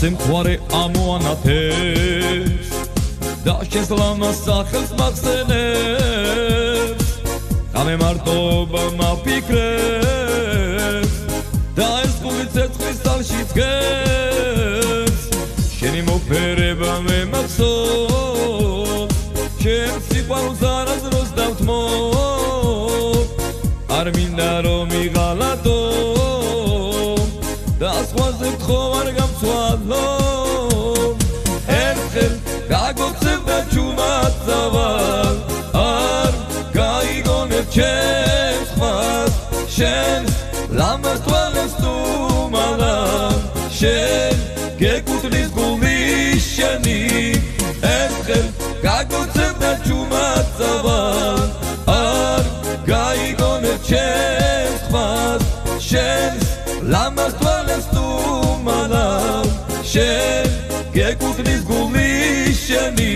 Semkhware amoanaters Da shens lamas sakhels makhseners Kame martoba mapikres Da es pulitset kristalshi tkes Sheni mopereba me maksot Shen siqvarus arazros davtmot Ar minda rom igalato Da sqvaze tkho ar gamtsvadlo Erkhel gagotsevda chumatzaval Ar gaigonev chens khvas Shen lamas tvalens tu malam Shen gekutlis guli sheni Erkhel gagotsevda chumatzaval Ar gaigonev chens khvas Shen lamas tvalens tu malam Shen gekutlis guli sheni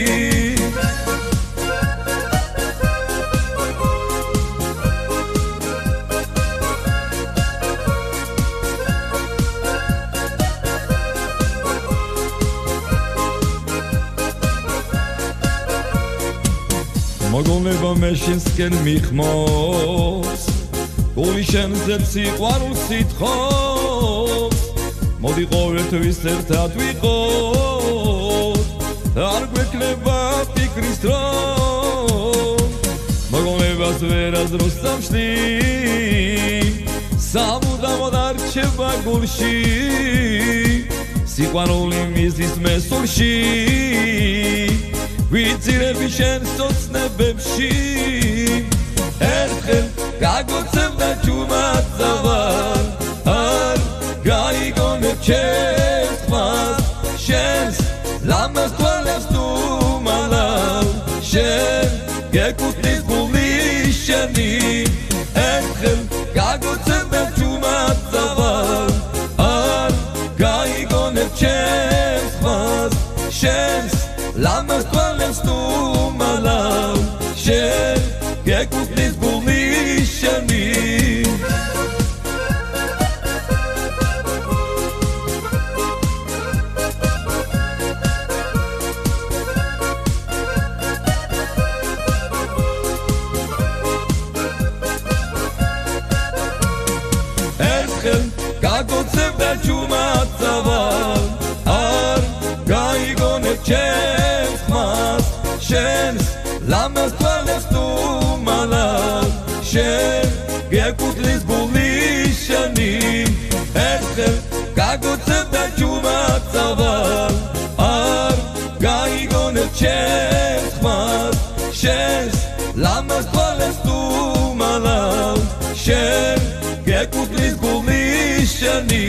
Mogoneва meshinsken mikhmos Guli shenze siqvarus sitkhos Modi qovetvis ertad viqot Ar gvekleba fikris drom Mogonevas ver azros samshti Samudamod archeva gulshi Siqvaruli mizis mesulshi Vitsirები შენ სოცნებებში ერთხელ გაგოცევდა ჩუმაცავალ არ გაიგონებ ჩემს ხმას შენს ლამაზ თვალებს თუ მალავ შენ გეკუთვნის გული შენი ერთხელ გაგოცევდა ჩუმაცავალ არ გაიგონებ ჩემს ხმას შენს Lamas tvalens tu malam Shen gekutlis guli sheni Erkhel gagotsevda chumatzaval Ar gaigonev chens khmas Shens lamas tvalens tu malam Shen gekutlis guli sheni Erkhel gagotsevda chumatzaval Ar gaigonev chens khmas Shens lamas tvalens tu malam Shen gekutlis guli sheni